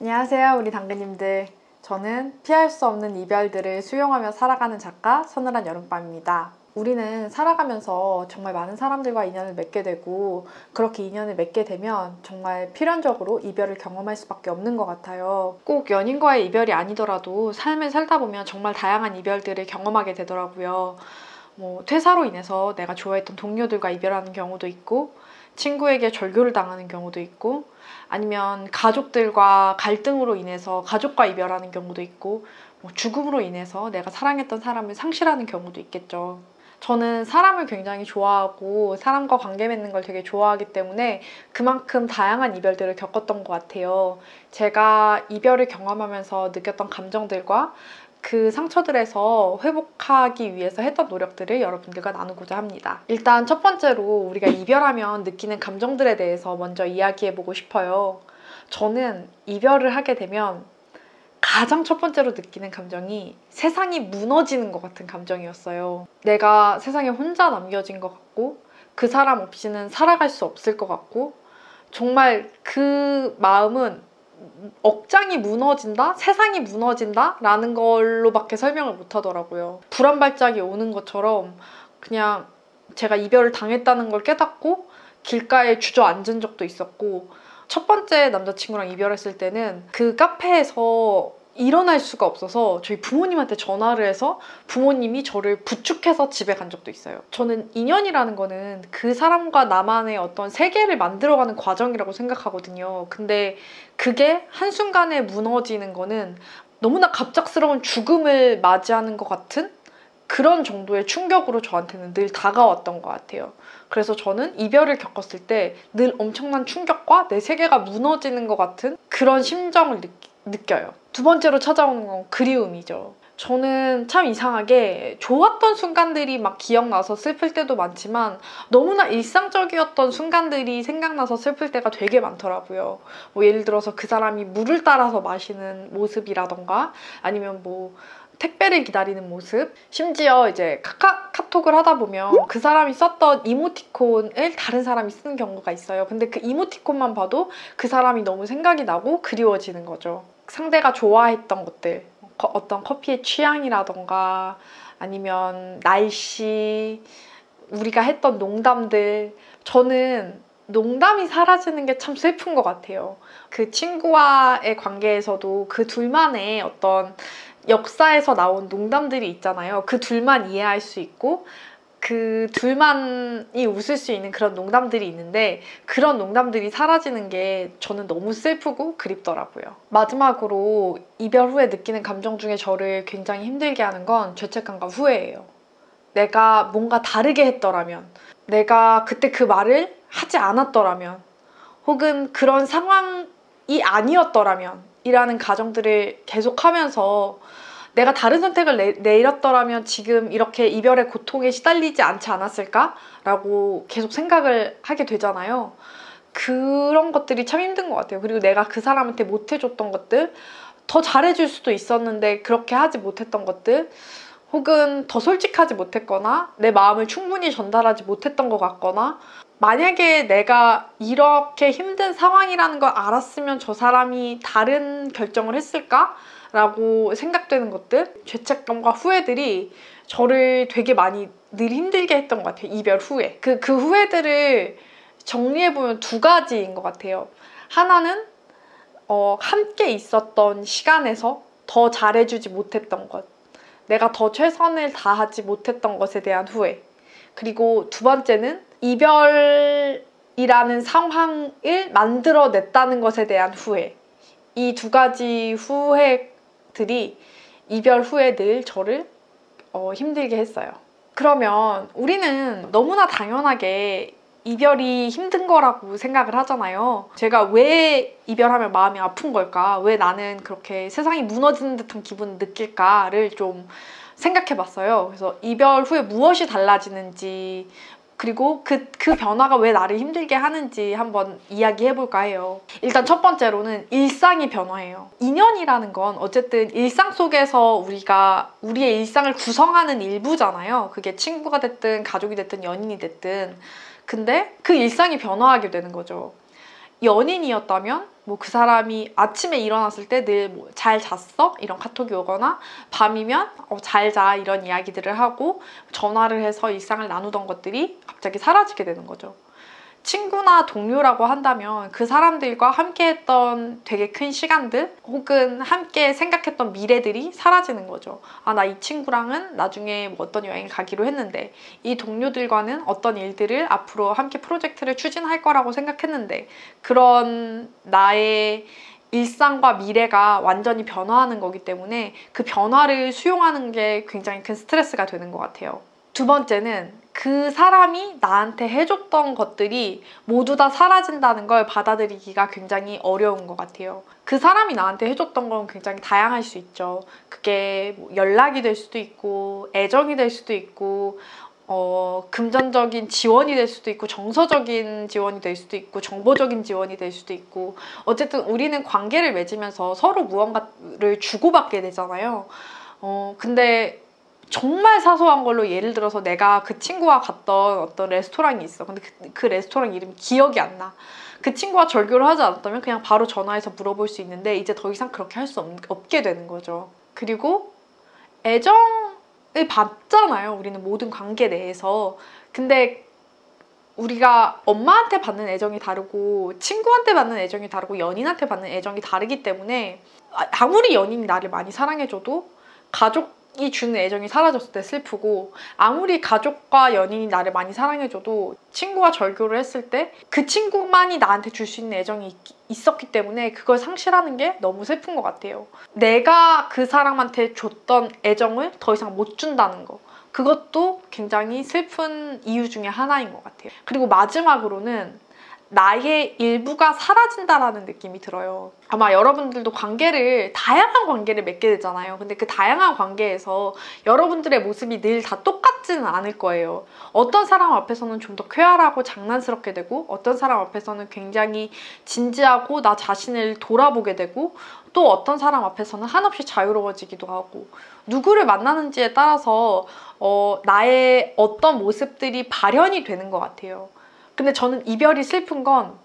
안녕하세요, 우리 당근님들. 저는 피할 수 없는 이별들을 수용하며 살아가는 작가 서늘한 여름밤입니다. 우리는 살아가면서 정말 많은 사람들과 인연을 맺게 되고, 그렇게 인연을 맺게 되면 정말 필연적으로 이별을 경험할 수밖에 없는 것 같아요. 꼭 연인과의 이별이 아니더라도 삶을 살다 보면 정말 다양한 이별들을 경험하게 되더라고요. 퇴사로 인해서 내가 좋아했던 동료들과 이별하는 경우도 있고, 친구에게 절교를 당하는 경우도 있고, 아니면 가족들과 갈등으로 인해서 가족과 이별하는 경우도 있고, 죽음으로 인해서 내가 사랑했던 사람을 상실하는 경우도 있겠죠. 저는 사람을 굉장히 좋아하고 사람과 관계 맺는 걸 되게 좋아하기 때문에 그만큼 다양한 이별들을 겪었던 것 같아요. 제가 이별을 경험하면서 느꼈던 감정들과 그 상처들에서 회복하기 위해서 했던 노력들을 여러분들과 나누고자 합니다. 일단 첫 번째로 우리가 이별하면 느끼는 감정들에 대해서 먼저 이야기해보고 싶어요. 저는 이별을 하게 되면 가장 첫 번째로 느끼는 감정이 세상이 무너지는 것 같은 감정이었어요. 내가 세상에 혼자 남겨진 것 같고, 그 사람 없이는 살아갈 수 없을 것 같고, 정말 그 마음은 억장이 무너진다? 세상이 무너진다? 라는 걸로밖에 설명을 못 하더라고요. 불안발작이 오는 것처럼 그냥 제가 이별을 당했다는 걸 깨닫고 길가에 주저앉은 적도 있었고, 첫 번째 남자친구랑 이별했을 때는 그 카페에서 일어날 수가 없어서 저희 부모님한테 전화를 해서 부모님이 저를 부축해서 집에 간 적도 있어요. 저는 인연이라는 거는 그 사람과 나만의 어떤 세계를 만들어가는 과정이라고 생각하거든요. 근데 그게 한순간에 무너지는 거는 너무나 갑작스러운 죽음을 맞이하는 것 같은 그런 정도의 충격으로 저한테는 늘 다가왔던 것 같아요. 그래서 저는 이별을 겪었을 때 늘 엄청난 충격과 내 세계가 무너지는 것 같은 그런 심정을 느껴요. 두 번째로 찾아오는 건 그리움이죠. 저는 참 이상하게 좋았던 순간들이 막 기억나서 슬플 때도 많지만 너무나 일상적이었던 순간들이 생각나서 슬플 때가 되게 많더라고요. 예를 들어서 그 사람이 물을 따라서 마시는 모습이라던가, 아니면 택배를 기다리는 모습, 심지어 이제 카톡을 하다 보면 그 사람이 썼던 이모티콘을 다른 사람이 쓰는 경우가 있어요. 근데 그 이모티콘만 봐도 그 사람이 너무 생각이 나고 그리워지는 거죠. 상대가 좋아했던 것들, 어떤 커피의 취향이라던가, 아니면 날씨, 우리가 했던 농담들. 저는 농담이 사라지는 게 참 슬픈 것 같아요. 그 친구와의 관계에서도 그 둘만의 어떤 역사에서 나온 농담들이 있잖아요. 그 둘만 이해할 수 있고 그 둘만이 웃을 수 있는 그런 농담들이 있는데, 그런 농담들이 사라지는 게 저는 너무 슬프고 그립더라고요. 마지막으로 이별 후에 느끼는 감정 중에 저를 굉장히 힘들게 하는 건 죄책감과 후회예요. 내가 뭔가 다르게 했더라면, 내가 그때 그 말을 하지 않았더라면, 혹은 그런 상황이 아니었더라면 이라는 가정들을 계속하면서 내가 다른 선택을 내렸더라면 지금 이렇게 이별의 고통에 시달리지 않지 않았을까? 라고 계속 생각을 하게 되잖아요. 그런 것들이 참 힘든 것 같아요. 그리고 내가 그 사람한테 못해줬던 것들, 더 잘해줄 수도 있었는데 그렇게 하지 못했던 것들, 혹은 더 솔직하지 못했거나 내 마음을 충분히 전달하지 못했던 것 같거나, 만약에 내가 이렇게 힘든 상황이라는 걸 알았으면 저 사람이 다른 결정을 했을까? 라고 생각되는 것들, 죄책감과 후회들이 저를 되게 많이 늘 힘들게 했던 것 같아요. 이별 후에. 그 후회들을 정리해보면 두 가지인 것 같아요. 하나는 함께 있었던 시간에서 더 잘해주지 못했던 것, 내가 더 최선을 다하지 못했던 것에 대한 후회. 그리고 두 번째는 이별이라는 상황을 만들어냈다는 것에 대한 후회. 이 두 가지 후회들이 이별 후에 늘 저를 힘들게 했어요. 그러면 우리는 너무나 당연하게 이별이 힘든 거라고 생각을 하잖아요. 제가 왜 이별하면 마음이 아픈 걸까? 왜 나는 그렇게 세상이 무너지는 듯한 기분을 느낄까를 좀 생각해 봤어요. 그래서 이별 후에 무엇이 달라지는지, 그리고 그 변화가 왜 나를 힘들게 하는지 한번 이야기해 볼까 해요. 일단 첫 번째로는 일상이 변화해요. 인연이라는 건 어쨌든 일상 속에서 우리가 우리의 일상을 구성하는 일부잖아요. 그게 친구가 됐든 가족이 됐든 연인이 됐든. 근데 그 일상이 변화하게 되는 거죠. 연인이었다면 뭐 그 사람이 아침에 일어났을 때 늘 뭐 잘 잤어? 이런 카톡이 오거나 밤이면 잘 자 이런 이야기들을 하고 전화를 해서 일상을 나누던 것들이 갑자기 사라지게 되는 거죠. 친구나 동료라고 한다면 그 사람들과 함께 했던 되게 큰 시간들 혹은 함께 생각했던 미래들이 사라지는 거죠. 아, 나 이 친구랑은 나중에 뭐 어떤 여행을 가기로 했는데 이 동료들과는 어떤 일들을 앞으로 함께 프로젝트를 추진할 거라고 생각했는데 그런 나의 일상과 미래가 완전히 변화하는 거기 때문에 그 변화를 수용하는 게 굉장히 큰 스트레스가 되는 것 같아요. 두 번째는 그 사람이 나한테 해줬던 것들이 모두 다 사라진다는 걸 받아들이기가 굉장히 어려운 것 같아요. 그 사람이 나한테 해줬던 건 굉장히 다양할 수 있죠. 그게 뭐 연락이 될 수도 있고 애정이 될 수도 있고 금전적인 지원이 될 수도 있고 정서적인 지원이 될 수도 있고 정보적인 지원이 될 수도 있고 어쨌든 우리는 관계를 맺으면서 서로 무언가를 주고받게 되잖아요. 근데 정말 사소한 걸로 예를 들어서 내가 그 친구와 갔던 어떤 레스토랑이 있어. 근데 그 레스토랑 이름이 기억이 안 나. 그 친구와 절교를 하지 않았다면 그냥 바로 전화해서 물어볼 수 있는데 이제 더 이상 그렇게 할 수 없게 되는 거죠. 그리고 애정을 받잖아요. 우리는 모든 관계 내에서. 근데 우리가 엄마한테 받는 애정이 다르고 친구한테 받는 애정이 다르고 연인한테 받는 애정이 다르기 때문에 아무리 연인이 나를 많이 사랑해줘도 가족이 주는 애정이 사라졌을 때 슬프고 아무리 가족과 연인이 나를 많이 사랑해줘도 친구와 절교를 했을 때 그 친구만이 나한테 줄 수 있는 애정이 있었기 때문에 그걸 상실하는 게 너무 슬픈 것 같아요. 내가 그 사람한테 줬던 애정을 더 이상 못 준다는 거. 그것도 굉장히 슬픈 이유 중에 하나인 것 같아요. 그리고 마지막으로는 나의 일부가 사라진다라는 느낌이 들어요. 아마 여러분들도 다양한 관계를 맺게 되잖아요. 근데 그 다양한 관계에서 여러분들의 모습이 늘 다 똑같지는 않을 거예요. 어떤 사람 앞에서는 좀 더 쾌활하고 장난스럽게 되고 어떤 사람 앞에서는 굉장히 진지하고 나 자신을 돌아보게 되고 또 어떤 사람 앞에서는 한없이 자유로워지기도 하고 누구를 만나는지에 따라서 나의 어떤 모습들이 발현이 되는 것 같아요. 근데 저는 이별이 슬픈 건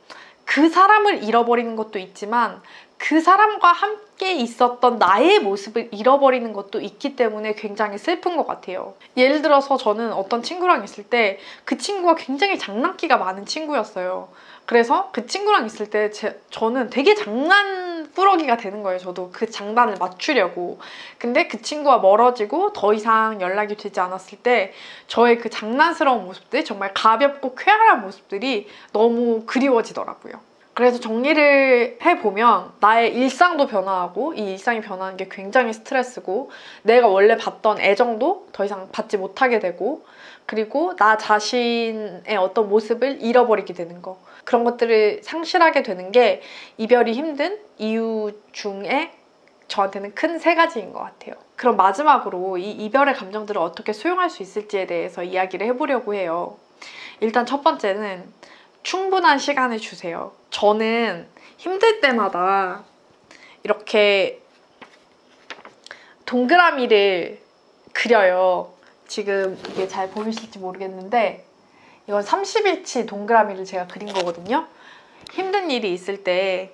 그 사람을 잃어버리는 것도 있지만 그 사람과 함께 있었던 나의 모습을 잃어버리는 것도 있기 때문에 굉장히 슬픈 것 같아요. 예를 들어서 저는 어떤 친구랑 있을 때 그 친구가 굉장히 장난기가 많은 친구였어요. 그래서 그 친구랑 있을 때 저는 되게 장난꾸러기가 되는 거예요. 저도 그 장난을 맞추려고. 근데 그 친구와 멀어지고 더 이상 연락이 되지 않았을 때 저의 그 장난스러운 모습들, 정말 가볍고 쾌활한 모습들이 너무 그리워지더라고요. 그래서 정리를 해보면 나의 일상도 변화하고 이 일상이 변하는 게 굉장히 스트레스고 내가 원래 받던 애정도 더 이상 받지 못하게 되고 그리고 나 자신의 어떤 모습을 잃어버리게 되는 거. 그런 것들을 상실하게 되는 게 이별이 힘든 이유 중에 저한테는 큰 3가지인 것 같아요. 그럼 마지막으로 이 이별의 감정들을 어떻게 수용할 수 있을지에 대해서 이야기를 해보려고 해요. 일단 첫 번째는 충분한 시간을 주세요. 저는 힘들 때마다 이렇게 동그라미를 그려요. 지금 이게 잘 보이실지 모르겠는데 이건 30일치 동그라미를 제가 그린 거거든요. 힘든 일이 있을 때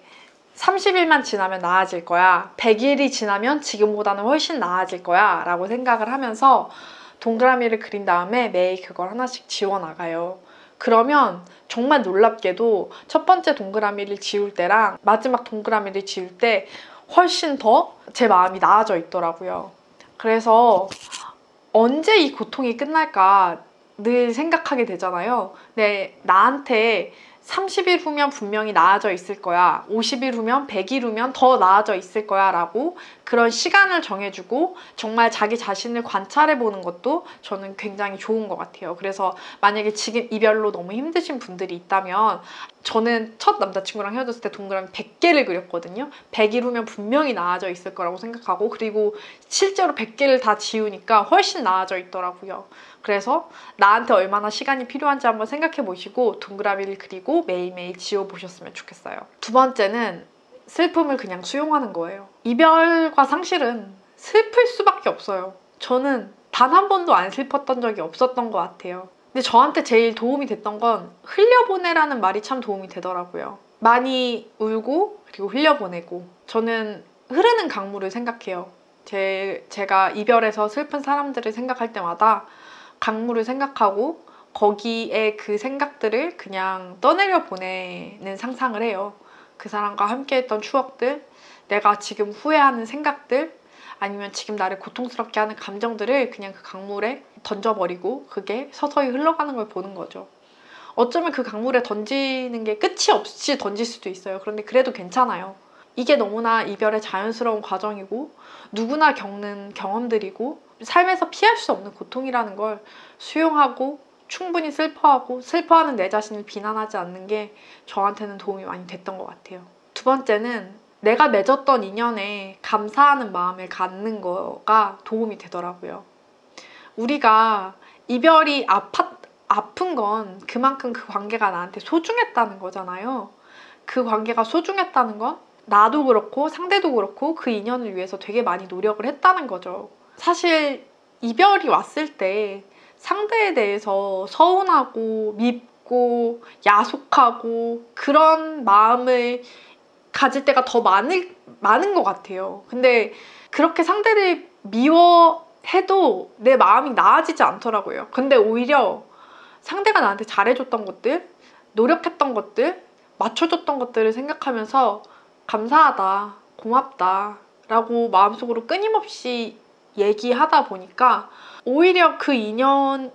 30일만 지나면 나아질 거야. 100일이 지나면 지금보다는 훨씬 나아질 거야 라고 생각을 하면서 동그라미를 그린 다음에 매일 그걸 하나씩 지워나가요. 그러면 정말 놀랍게도 첫 번째 동그라미를 지울 때랑 마지막 동그라미를 지울 때 훨씬 더 제 마음이 나아져 있더라고요. 그래서 언제 이 고통이 끝날까 늘 생각하게 되잖아요. 근데 나한테 30일 후면 분명히 나아져 있을 거야. 50일 후면 100일 후면 더 나아져 있을 거야 라고 그런 시간을 정해주고 정말 자기 자신을 관찰해보는 것도 저는 굉장히 좋은 것 같아요. 그래서 만약에 지금 이별로 너무 힘드신 분들이 있다면 저는 첫 남자친구랑 헤어졌을 때 동그라미 100개를 그렸거든요. 100일 후면 분명히 나아져 있을 거라고 생각하고 그리고 실제로 100개를 다 지우니까 훨씬 나아져 있더라고요. 그래서 나한테 얼마나 시간이 필요한지 한번 생각해 보시고 동그라미를 그리고 매일매일 지워보셨으면 좋겠어요. 두 번째는 슬픔을 그냥 수용하는 거예요. 이별과 상실은 슬플 수밖에 없어요. 저는 단 한 번도 안 슬펐던 적이 없었던 것 같아요. 근데 저한테 제일 도움이 됐던 건 흘려보내라는 말이 참 도움이 되더라고요. 많이 울고 그리고 흘려보내고, 저는 흐르는 강물을 생각해요. 제가 이별해서 슬픈 사람들을 생각할 때마다 강물을 생각하고 거기에 그 생각들을 그냥 떠내려 보내는 상상을 해요. 그 사람과 함께 했던 추억들, 내가 지금 후회하는 생각들, 아니면 지금 나를 고통스럽게 하는 감정들을 그냥 그 강물에 던져버리고 그게 서서히 흘러가는 걸 보는 거죠. 어쩌면 그 강물에 던지는 게 끝이 없이 던질 수도 있어요. 그런데 그래도 괜찮아요. 이게 너무나 이별의 자연스러운 과정이고 누구나 겪는 경험들이고 삶에서 피할 수 없는 고통이라는 걸 수용하고 충분히 슬퍼하고 슬퍼하는 내 자신을 비난하지 않는 게 저한테는 도움이 많이 됐던 것 같아요. 두 번째는 내가 맺었던 인연에 감사하는 마음을 갖는 거가 도움이 되더라고요. 우리가 이별이 아픈 건 그만큼 그 관계가 나한테 소중했다는 거잖아요. 그 관계가 소중했다는 건 나도 그렇고 상대도 그렇고 그 인연을 위해서 되게 많이 노력을 했다는 거죠. 사실 이별이 왔을 때 상대에 대해서 서운하고 밉고 야속하고 그런 마음을 가질 때가 더 많은 것 같아요. 근데 그렇게 상대를 미워해도 내 마음이 나아지지 않더라고요. 근데 오히려 상대가 나한테 잘해줬던 것들, 노력했던 것들, 맞춰줬던 것들을 생각하면서 감사하다, 고맙다 라고 마음속으로 끊임없이 얘기하다 보니까 오히려 그 인연을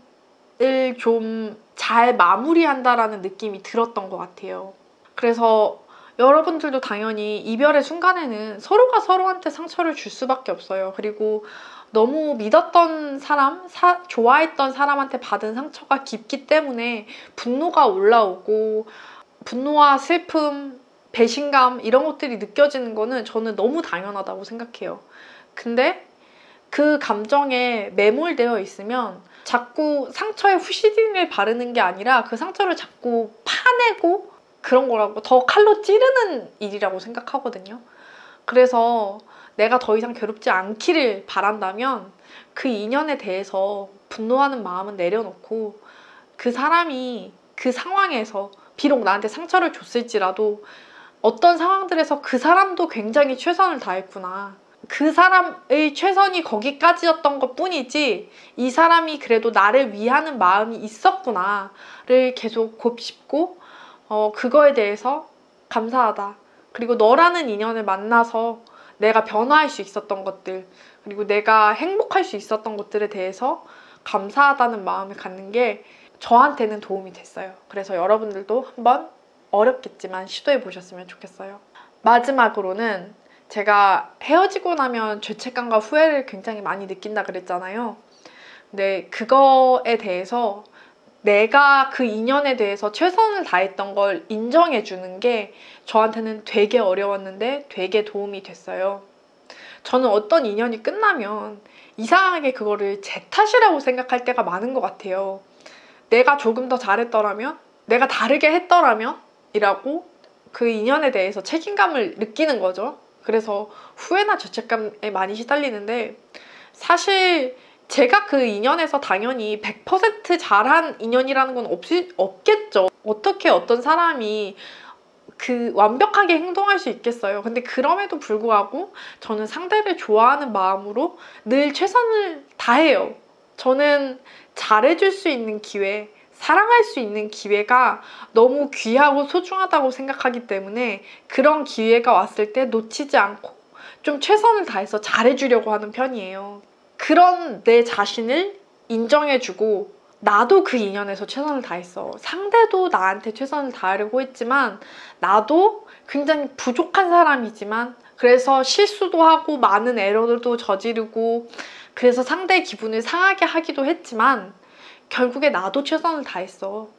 좀 잘 마무리한다라는 느낌이 들었던 것 같아요. 그래서 여러분들도 당연히 이별의 순간에는 서로가 서로한테 상처를 줄 수밖에 없어요. 그리고 너무 믿었던 사람, 좋아했던 사람한테 받은 상처가 깊기 때문에 분노가 올라오고 분노와 슬픔, 배신감 이런 것들이 느껴지는 거는 저는 너무 당연하다고 생각해요. 근데 그 감정에 매몰되어 있으면 자꾸 상처에 후시딘을 바르는 게 아니라 그 상처를 자꾸 파내고 그런 거라고, 더 칼로 찌르는 일이라고 생각하거든요. 그래서 내가 더 이상 괴롭지 않기를 바란다면 그 인연에 대해서 분노하는 마음은 내려놓고 그 사람이 그 상황에서 비록 나한테 상처를 줬을지라도 어떤 상황들에서 그 사람도 굉장히 최선을 다했구나, 그 사람의 최선이 거기까지였던 것 뿐이지 이 사람이 그래도 나를 위하는 마음이 있었구나를 계속 곱씹고 그거에 대해서 감사하다. 그리고 너라는 인연을 만나서 내가 변화할 수 있었던 것들, 그리고 내가 행복할 수 있었던 것들에 대해서 감사하다는 마음을 갖는 게 저한테는 도움이 됐어요. 그래서 여러분들도 한번 어렵겠지만 시도해 보셨으면 좋겠어요. 마지막으로는 제가 헤어지고 나면 죄책감과 후회를 굉장히 많이 느낀다 그랬잖아요. 근데 그거에 대해서 내가 그 인연에 대해서 최선을 다했던 걸 인정해주는 게 저한테는 되게 어려웠는데 되게 도움이 됐어요. 저는 어떤 인연이 끝나면 이상하게 그거를 제 탓이라고 생각할 때가 많은 것 같아요. 내가 조금 더 잘했더라면, 내가 다르게 했더라면 이라고 그 인연에 대해서 책임감을 느끼는 거죠. 그래서 후회나 죄책감에 많이 시달리는데, 사실 제가 그 인연에서 당연히 100% 잘한 인연이라는 건 없겠죠. 어떻게 어떤 사람이 그 완벽하게 행동할 수 있겠어요. 근데 그럼에도 불구하고 저는 상대를 좋아하는 마음으로 늘 최선을 다해요. 저는 잘해줄 수 있는 기회, 사랑할 수 있는 기회가 너무 귀하고 소중하다고 생각하기 때문에 그런 기회가 왔을 때 놓치지 않고 좀 최선을 다해서 잘해주려고 하는 편이에요. 그런 내 자신을 인정해주고, 나도 그 인연에서 최선을 다했어. 상대도 나한테 최선을 다하려고 했지만 나도 굉장히 부족한 사람이지만, 그래서 실수도 하고 많은 에러들도 저지르고 그래서 상대의 기분을 상하게 하기도 했지만 결국에 나도 최선을 다했어.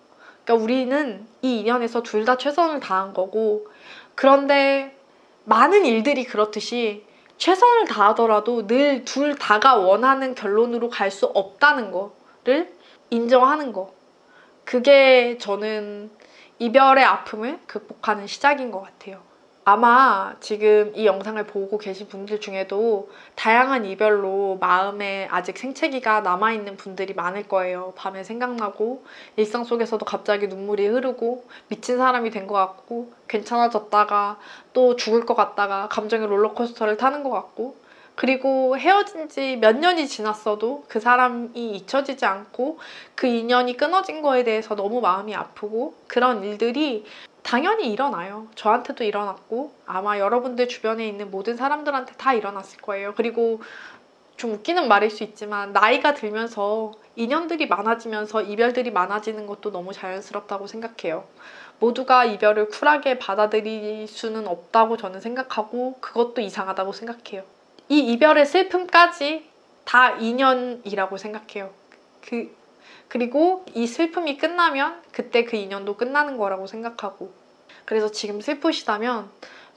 그러니까 우리는 이 인연에서 둘 다 최선을 다한 거고, 그런데 많은 일들이 그렇듯이 최선을 다하더라도 늘 둘 다가 원하는 결론으로 갈 수 없다는 거를 인정하는 거. 그게 저는 이별의 아픔을 극복하는 시작인 것 같아요. 아마 지금 이 영상을 보고 계신 분들 중에도 다양한 이별로 마음에 아직 생채기가 남아있는 분들이 많을 거예요. 밤에 생각나고 일상 속에서도 갑자기 눈물이 흐르고 미친 사람이 된 것 같고 괜찮아졌다가 또 죽을 것 같다가 감정의 롤러코스터를 타는 것 같고, 그리고 헤어진 지 몇 년이 지났어도 그 사람이 잊혀지지 않고 그 인연이 끊어진 거에 대해서 너무 마음이 아프고, 그런 일들이 당연히 일어나요. 저한테도 일어났고 아마 여러분들 주변에 있는 모든 사람들한테 다 일어났을 거예요. 그리고 좀 웃기는 말일 수 있지만 나이가 들면서 인연들이 많아지면서 이별들이 많아지는 것도 너무 자연스럽다고 생각해요. 모두가 이별을 쿨하게 받아들일 수는 없다고 저는 생각하고, 그것도 이상하다고 생각해요. 이 이별의 슬픔까지 다 인연이라고 생각해요. 그리고 이 슬픔이 끝나면 그때 그 인연도 끝나는 거라고 생각하고, 그래서 지금 슬프시다면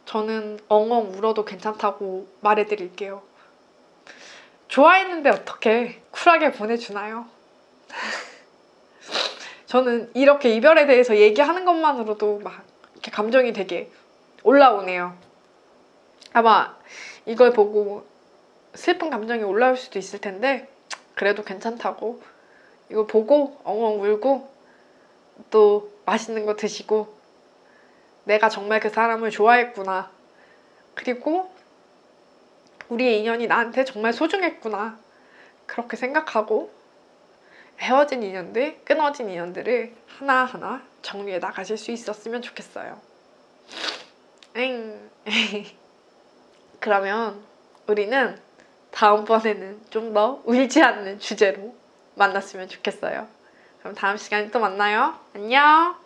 저는 엉엉 울어도 괜찮다고 말해드릴게요. 좋아했는데 어떻게 쿨하게 보내주나요? 저는 이렇게 이별에 대해서 얘기하는 것만으로도 막 이렇게 감정이 되게 올라오네요. 아마 이걸 보고 슬픈 감정이 올라올 수도 있을 텐데 그래도 괜찮다고, 이거 보고 엉엉 울고 또 맛있는 거 드시고 내가 정말 그 사람을 좋아했구나, 그리고 우리의 인연이 나한테 정말 소중했구나, 그렇게 생각하고 헤어진 인연들, 끊어진 인연들을 하나하나 정리해 나가실 수 있었으면 좋겠어요. 그러면 우리는 다음번에는 좀 더 울지 않는 주제로 만났으면 좋겠어요. 그럼 다음 시간에 또 만나요. 안녕!